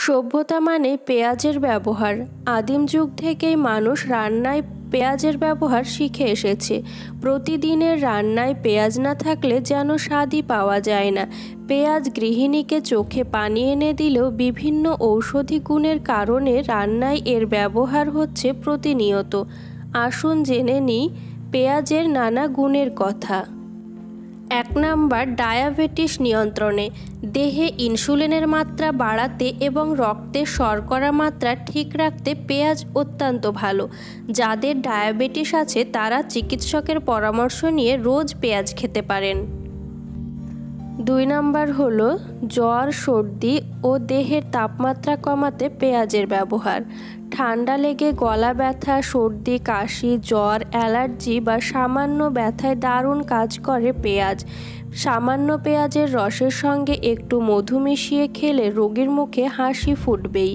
সভ্যতা মানে পেঁয়াজের ব্যবহার। আদিম যুগ থেকেই মানুষ রান্নায় পেঁয়াজের ব্যবহার শিখে এসেছে। প্রতিদিনের রান্নায় পেঁয়াজ না থাকলে যেন স্বাদই পাওয়া যায় না। পেঁয়াজ গৃহিণীকে চোখে পানি এনে দিলেও বিভিন্ন ঔষধি গুণের কারণে রান্নায় এর ব্যবহার হচ্ছে প্রতিনিয়ত। আসুন জেনে নিই পেঁয়াজের নানা গুণের কথা। 1 নাম্বার, ডায়াবেটিস নিয়ন্ত্রণে। দেহে ইনসুলিনের মাত্রা বাড়াতে এবং রক্তে শর্করা মাত্রা ঠিক রাখতে পেঁয়াজ অত্যন্ত ভালো। যাদের ডায়াবেটিস আছে তারা চিকিৎসকের পরামর্শ নিয়ে রোজ পেঁয়াজ খেতে পারেন। 2 নাম্বার হলো জ্বর, সর্দি ও দেহের তাপমাত্রা কমাতে পেঁয়াজের ব্যবহার। ঠান্ডা লেগে গলা ব্যথা, সর্দি, কাশি, জ্বর, অ্যালার্জি বা সামান্য ব্যথায় দারুণ কাজ করে পেঁয়াজ। সামান্য পেঁয়াজের রসের সঙ্গে একটু মধু মিশিয়ে খেলে রোগীর মুখে হাসি ফুটবেই।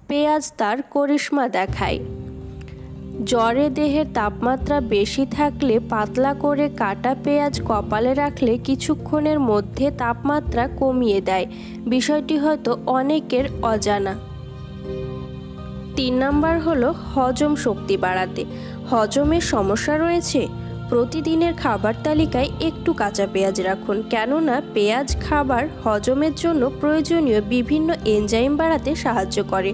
পেঁয়াজ তার করিশ্মা দেখায়। জ্বরে দেহের তাপমাত্রা বেশি থাকলে পাতলা করে কাটা পেঁয়াজ কপালে রাখলে কিছুক্ষণের মধ্যে তাপমাত্রা কমিয়ে দেয়। বিষয়টি হয়তো অনেকের অজানা। 3 নাম্বার হলো হজম শক্তি বাড়াতে। হজমের সমস্যা রয়েছে? প্রতিদিনের খাবার তালিকায় একটু কাঁচা পেঁয়াজ রাখুন, কেননা পেঁয়াজ খাবার হজমের জন্য প্রয়োজনীয় বিভিন্ন এনজাইম বাড়াতে সাহায্য করে,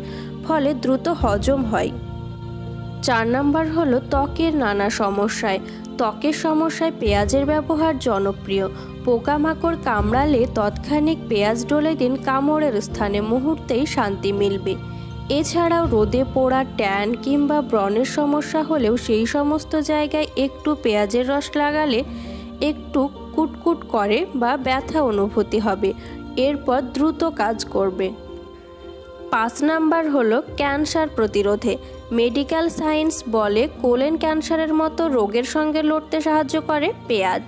ফলে দ্রুত হজম হয়। 4 নাম্বার হলো ত্বকের নানা সমস্যায়। ত্বকের সমস্যায় পেঁয়াজের ব্যবহার জনপ্রিয়। পোকামাকড় কামড়ালে তৎক্ষণিক পেঁয়াজ ডলে দিন কামড়ের স্থানে, মুহূর্তেই শান্তি মিলবে। এছাড়াও রোদে পোড়া, ট্যান কিংবা ব্রণের সমস্যা হলেও সেই সমস্ত জায়গায় একটু পেঁয়াজের রস লাগালে একটু কুটকুট করে বা ব্যথা অনুভূতি হবে, এরপর দ্রুত কাজ করবে। 5 নাম্বার হলো ক্যান্সার প্রতিরোধে। মেডিকেল সায়েন্স বলে কোলন ক্যান্সারের মতো রোগের সঙ্গে লড়তে সাহায্য করে পেঁয়াজ।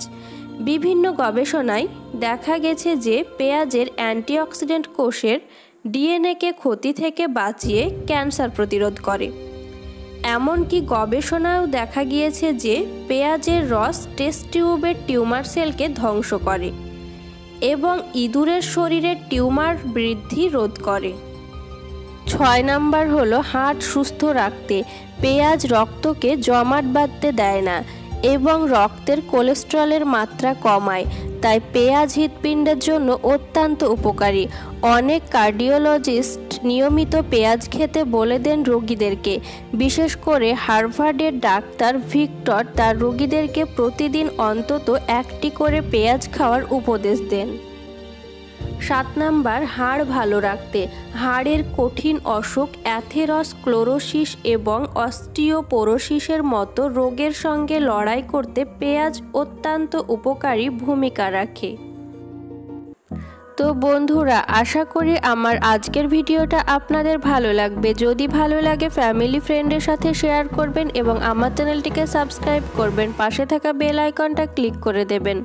বিভিন্ন গবেষণায় দেখা গেছে যে পেঁয়াজের অ্যান্টিঅক্সিডেন্ট কোষের ডিএনএকে ক্ষতি থেকে বাঁচিয়ে ক্যান্সার প্রতিরোধ করে। এমনকি গবেষণায়ও দেখা গিয়েছে যে পেঁয়াজের রস টেস্ট টিউবের টিউমার সেলকে ধ্বংস করে এবং ইঁদুরের শরীরের টিউমার বৃদ্ধি রোধ করে। 6 নাম্বার হলো হার্ট সুস্থ রাখতে। পেঁয়াজ রক্তকে জমাট বাঁধতে দেয় না এবং রক্তের কোলেস্টেরলের মাত্রা কমায়, তাই পেঁয়াজ হৃৎপিণ্ডের জন্য অত্যন্ত উপকারী। অনেক কার্ডিওলজিস্ট নিয়মিত পেঁয়াজ খেতে বলে দেন রোগীদেরকে। বিশেষ করে হার্ভার্ডের ডাক্তার ভিক্টর তার রোগীদেরকে প্রতিদিন অন্তত 1টি করে পেঁয়াজ খাওয়ার উপদেশ দেন। 7 নাম্বার, হাড় ভালো রাখতে। হাড়ের কঠিন অসুখ অ্যাথেরোস্ক্লেরোসিস এবং অস্টিওপোরোসিসের মতো রোগের সঙ্গে লড়াই করতে পেঁয়াজ অত্যন্ত উপকারী ভূমিকা রাখে। তো বন্ধুরা, আশা করি আমার আজকের ভিডিওটা আপনাদের ভালো লাগবে। যদি ভালো লাগে ফ্যামিলি ফ্রেন্ডের সাথে শেয়ার করবেন এবং আমার চ্যানেলটিকে সাবস্ক্রাইব করবেন। পাশে থাকা বেল আইকনটা ক্লিক করে দেবেন।